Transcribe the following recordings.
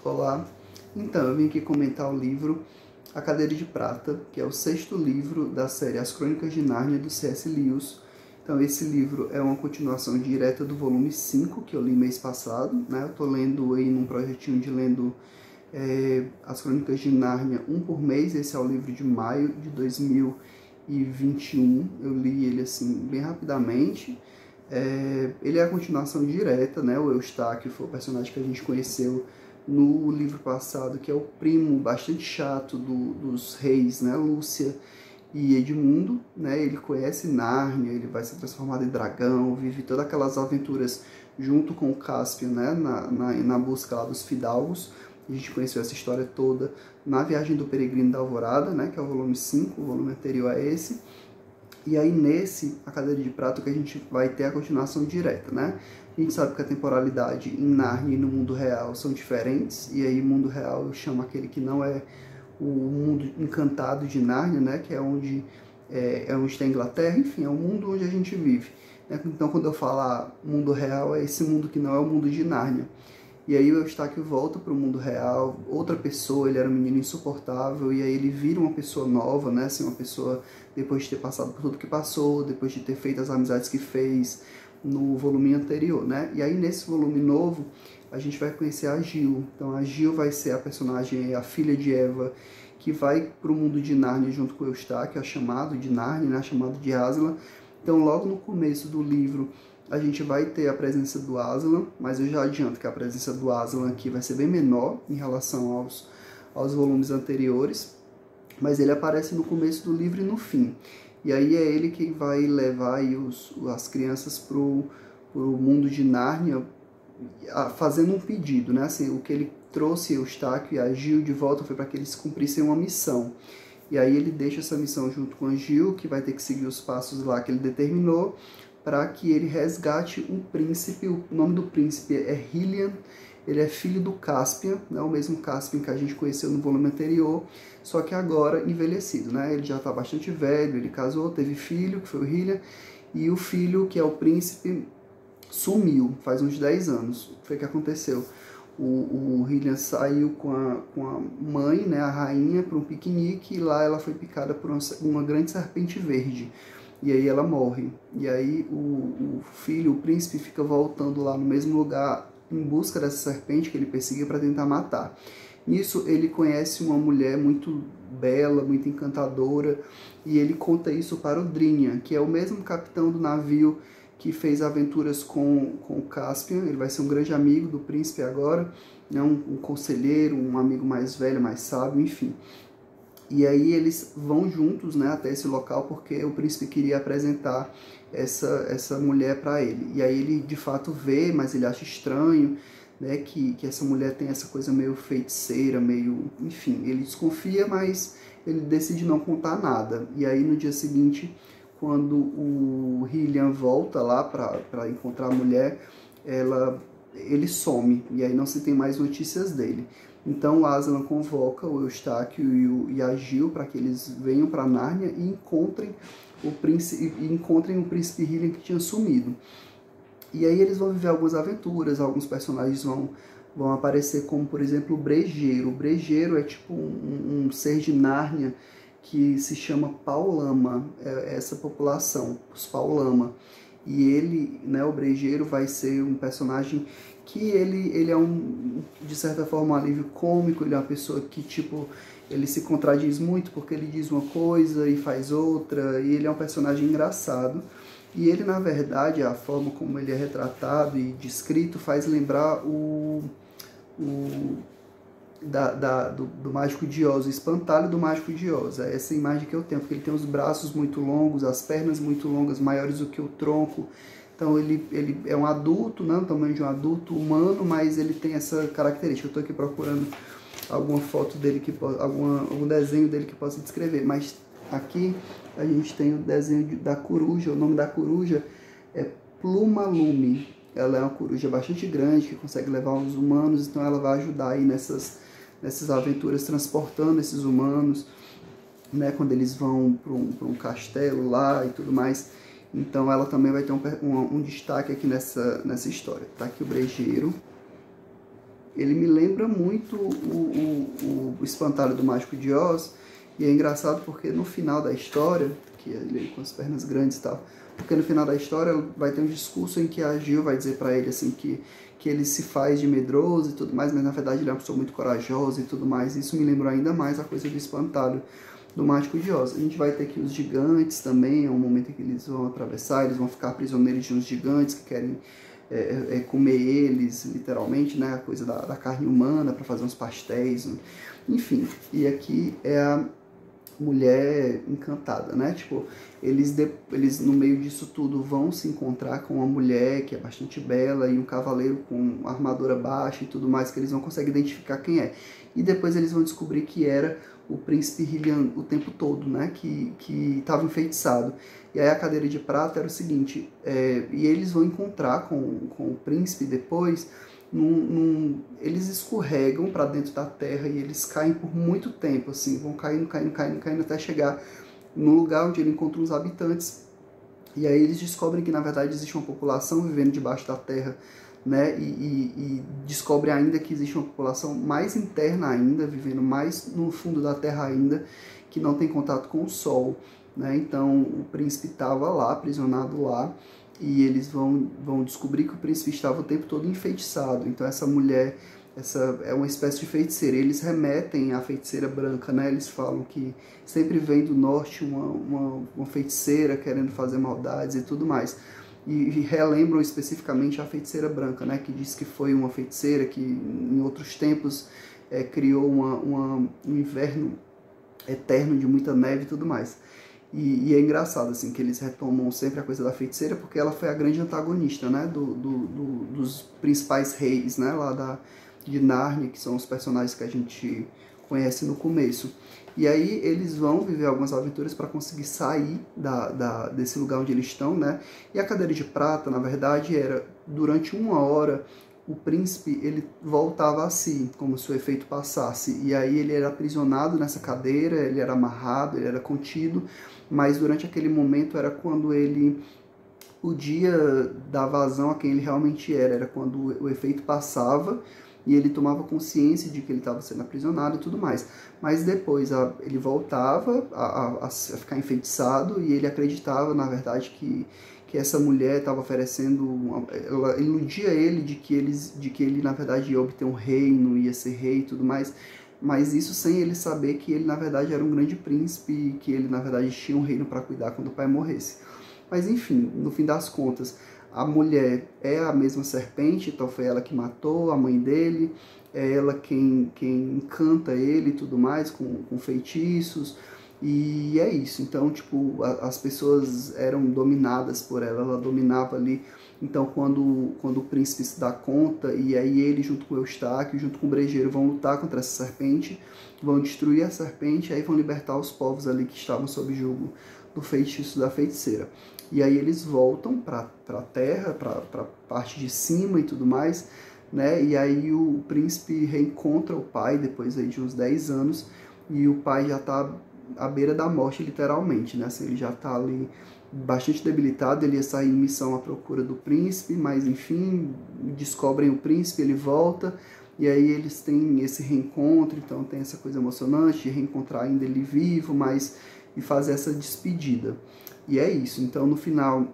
Olá, então eu vim aqui comentar o livro A Cadeira de Prata, que é o sexto livro da série As Crônicas de Nárnia, do C.S. Lewis. Então esse livro é uma continuação direta do volume 5, que eu li mês passado, né? Eu estou lendo aí num projetinho de lendo As Crônicas de Nárnia, um por mês. Esse é o livro de maio de 2021, eu li ele assim bem rapidamente. Ele é a continuação direta, né? O Eustáquio foi o personagem que a gente conheceu no livro passado, que é o primo bastante chato dos reis, né? Lúcia e Edmundo, né? Ele conhece Nárnia, ele vai ser transformado em dragão, vive todas aquelas aventuras junto com o Cáspio, né? Na busca lá dos fidalgos. A gente conheceu essa história toda na Viagem do Peregrino da Alvorada, né? Que é o volume 5, o volume anterior a esse. E aí nesse, A Cadeira de Prata, que a gente vai ter a continuação direta, né? A gente sabe que a temporalidade em Nárnia e no mundo real são diferentes, e aí mundo real eu chamo aquele que não é o mundo encantado de Nárnia, né? Que é onde está a Inglaterra, enfim, é o mundo onde a gente vive. Né? Então quando eu falar mundo real, é esse mundo que não é o mundo de Nárnia. E aí o Eustáquio volta para o mundo real, outra pessoa, ele era um menino insuportável, e aí ele vira uma pessoa nova, né? Assim, uma pessoa, depois de ter passado por tudo que passou, depois de ter feito as amizades que fez no volume anterior, né? E aí nesse volume novo, a gente vai conhecer a Gil. Então a Gil vai ser a personagem, a filha de Eva, que vai para o mundo de Nárnia junto com o Eustáquio, a chamado de Nárnia, né? A chamado de Aslan. Então logo no começo do livro, a gente vai ter a presença do Aslan, mas eu já adianto que a presença do Aslan aqui vai ser bem menor em relação aos volumes anteriores, mas ele aparece no começo do livro e no fim. E aí é ele que vai levar aí as crianças pro mundo de Nárnia, fazendo um pedido, né? Assim, o que ele trouxe Eustáquio e a Gil de volta foi para que eles cumprissem uma missão. E aí ele deixa essa missão junto com a Gil, que vai ter que seguir os passos lá que ele determinou, para que ele resgate um príncipe. O nome do príncipe é Hilian, ele é filho do Cáspio, né, o mesmo Cáspio que a gente conheceu no volume anterior, só que agora envelhecido, né? Ele já está bastante velho, ele casou, teve filho, que foi o Hilian, e o filho, que é o príncipe, sumiu faz uns 10 anos. O que foi que aconteceu? O Hilian saiu com a mãe, né, a rainha, para um piquenique, e lá ela foi picada por uma grande serpente verde. E aí ela morre. E aí o filho, o príncipe, fica voltando lá no mesmo lugar em busca dessa serpente que ele perseguia para tentar matar. Nisso ele conhece uma mulher muito bela, muito encantadora, e ele conta isso para o Drinha, que é o mesmo capitão do navio que fez aventuras com o Cáspio. Ele vai ser um grande amigo do príncipe agora, né? Um conselheiro, um amigo mais velho, mais sábio, enfim. E aí eles vão juntos, né, até esse local, porque o príncipe queria apresentar essa mulher para ele. E aí ele de fato vê, mas ele acha estranho, né, que essa mulher tem essa coisa meio feiticeira, meio... Enfim, ele desconfia, mas ele decide não contar nada. E aí no dia seguinte, quando o Hilian volta lá para encontrar a mulher, ele some, e aí não se tem mais notícias dele. Então o Aslan convoca o Eustáquio e a Gil para que eles venham para Nárnia e encontrem o príncipe Hilian que tinha sumido. E aí eles vão viver algumas aventuras, alguns personagens vão aparecer, como por exemplo o Brejeiro. O Brejeiro é tipo um ser de Nárnia que se chama Paulama, essa população, os Paulama. E ele, né, o Brejeiro, vai ser um personagem que ele é de certa forma, um alívio cômico. Ele é uma pessoa que, tipo, ele se contradiz muito, porque ele diz uma coisa e faz outra, e ele é um personagem engraçado. E ele, na verdade, a forma como ele é retratado e descrito faz lembrar do Mágico de Oz, o espantalho do Mágico de Oz. É essa imagem que eu tenho, porque ele tem os braços muito longos, as pernas muito longas, maiores do que o tronco. Então ele é um adulto, né, o tamanho de um adulto humano, mas ele tem essa característica. Eu estou aqui procurando alguma foto dele, algum desenho dele que possa descrever. Mas aqui a gente tem o desenho da coruja. O nome da coruja é Plumalume. Ela é uma coruja bastante grande, que consegue levar os humanos, então ela vai ajudar aí nessas aventuras, transportando esses humanos, né, quando eles vão para um castelo lá e tudo mais. Então ela também vai ter um destaque aqui nessa história. Tá aqui o Brejeiro. ele me lembra muito o Espantalho do Mágico de Oz, e é engraçado porque no final da história, que ele com as pernas grandes e tal, porque no final da história vai ter um discurso em que a Jill vai dizer para ele assim que ele se faz de medroso e tudo mais, mas na verdade ele é uma pessoa muito corajosa e tudo mais. Isso me lembrou ainda mais a coisa do Espantalho do Mágico de Oz. A gente vai ter aqui os gigantes também, é um momento em que eles vão atravessar, eles vão ficar prisioneiros de uns gigantes que querem comer eles, literalmente, né, a coisa da carne humana para fazer uns pastéis, enfim. E aqui é a mulher encantada, né? Tipo, eles no meio disso tudo vão se encontrar com uma mulher que é bastante bela e um cavaleiro com armadura baixa e tudo mais, que eles não conseguem identificar quem é. E depois eles vão descobrir que era o príncipe Hylian o tempo todo, né? Que estava enfeitiçado. E aí a cadeira de prata era o seguinte, e eles vão encontrar com o príncipe depois. Eles escorregam para dentro da terra e eles caem por muito tempo, assim, vão caindo até chegar no lugar onde ele encontra os habitantes. E aí eles descobrem que na verdade existe uma população vivendo debaixo da terra, né? E descobrem ainda que existe uma população mais interna ainda, vivendo mais no fundo da terra ainda, que não tem contato com o sol, né? Então o príncipe estava lá, aprisionado lá, e eles vão descobrir que o príncipe estava o tempo todo enfeitiçado. Então essa mulher, essa é uma espécie de feiticeira. Eles remetem à feiticeira branca, né? Eles falam que sempre vem do norte uma feiticeira querendo fazer maldades e tudo mais. E relembram especificamente a feiticeira branca, né? Que diz que foi uma feiticeira que em outros tempos criou um inverno eterno de muita neve e tudo mais. E é engraçado, assim, que eles retomam sempre a coisa da feiticeira, porque ela foi a grande antagonista, né, dos principais reis, né, lá de Nárnia, que são os personagens que a gente conhece no começo. E aí eles vão viver algumas aventuras para conseguir sair desse lugar onde eles estão, né, e a cadeira de prata, na verdade, era, durante 1 hora, o príncipe ele voltava a si, como se o efeito passasse, e aí ele era aprisionado nessa cadeira, ele era amarrado, ele era contido, mas durante aquele momento era quando ele podia dar vazão a quem ele realmente era quando o efeito passava e ele tomava consciência de que ele estava sendo aprisionado e tudo mais. Mas depois ele voltava a ficar enfeitiçado e ele acreditava, na verdade, que essa mulher estava oferecendo, ela iludia ele de que ele na verdade ia obter um reino, ia ser rei e tudo mais, mas isso sem ele saber que ele na verdade era um grande príncipe e que ele na verdade tinha um reino para cuidar quando o pai morresse. Mas enfim, no fim das contas, a mulher é a mesma serpente, então foi ela que matou a mãe dele, é ela quem encanta ele e tudo mais com feitiços. E é isso, então, tipo, as pessoas eram dominadas por ela dominava ali. Então, quando o príncipe se dá conta, e aí ele, junto com o Eustáquio, junto com o Brejeiro, vão lutar contra essa serpente, vão destruir a serpente, aí vão libertar os povos ali que estavam sob julgo do feitiço da feiticeira. E aí eles voltam para a terra, para a parte de cima e tudo mais, né? E aí o príncipe reencontra o pai, depois aí de uns 10 anos, e o pai já está à beira da morte, literalmente, né? Assim, ele já está ali bastante debilitado, ele ia sair em missão à procura do príncipe, mas enfim, descobrem o príncipe, ele volta, e aí eles têm esse reencontro, então tem essa coisa emocionante de reencontrar ainda ele vivo, mas e fazer essa despedida. E é isso, então no final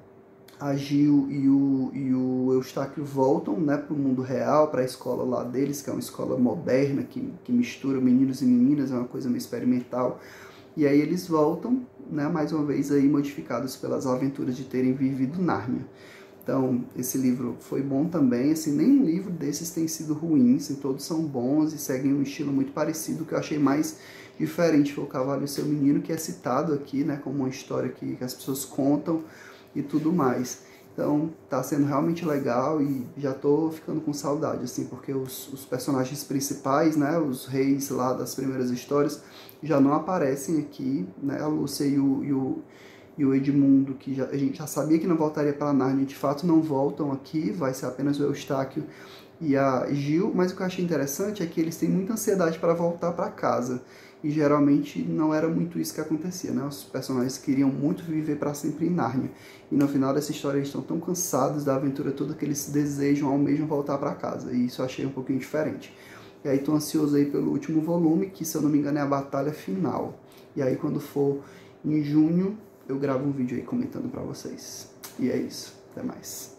a Jill e o Eustáquio voltam, né, para o mundo real, para a escola lá deles, que é uma escola moderna, que mistura meninos e meninas, é uma coisa meio experimental. E aí eles voltam, né, mais uma vez aí modificados pelas aventuras de terem vivido Nárnia. Então, esse livro foi bom também, assim, nenhum livro desses tem sido ruim, assim, todos são bons e seguem um estilo muito parecido. O que eu achei mais diferente foi o Cavalo e o Seu Menino, que é citado aqui, né, como uma história que as pessoas contam e tudo mais. Então, tá sendo realmente legal e já tô ficando com saudade, assim, porque os personagens principais, né, os reis lá das primeiras histórias, já não aparecem aqui, né, a Lúcia e o Edmundo, que a gente já sabia que não voltaria para Nárnia, de fato não voltam aqui, vai ser apenas o Eustáquio e a Jill, mas o que eu achei interessante é que eles têm muita ansiedade para voltar para casa. e geralmente não era muito isso que acontecia, né? Os personagens queriam muito viver para sempre em Nárnia, e no final dessa história eles estão tão cansados da aventura toda que eles desejam ao mesmo voltar para casa, e isso eu achei um pouquinho diferente. E aí tô ansioso aí pelo último volume, que se eu não me engano é a batalha final. E aí quando for em junho, eu gravo um vídeo aí comentando para vocês. E é isso, até mais.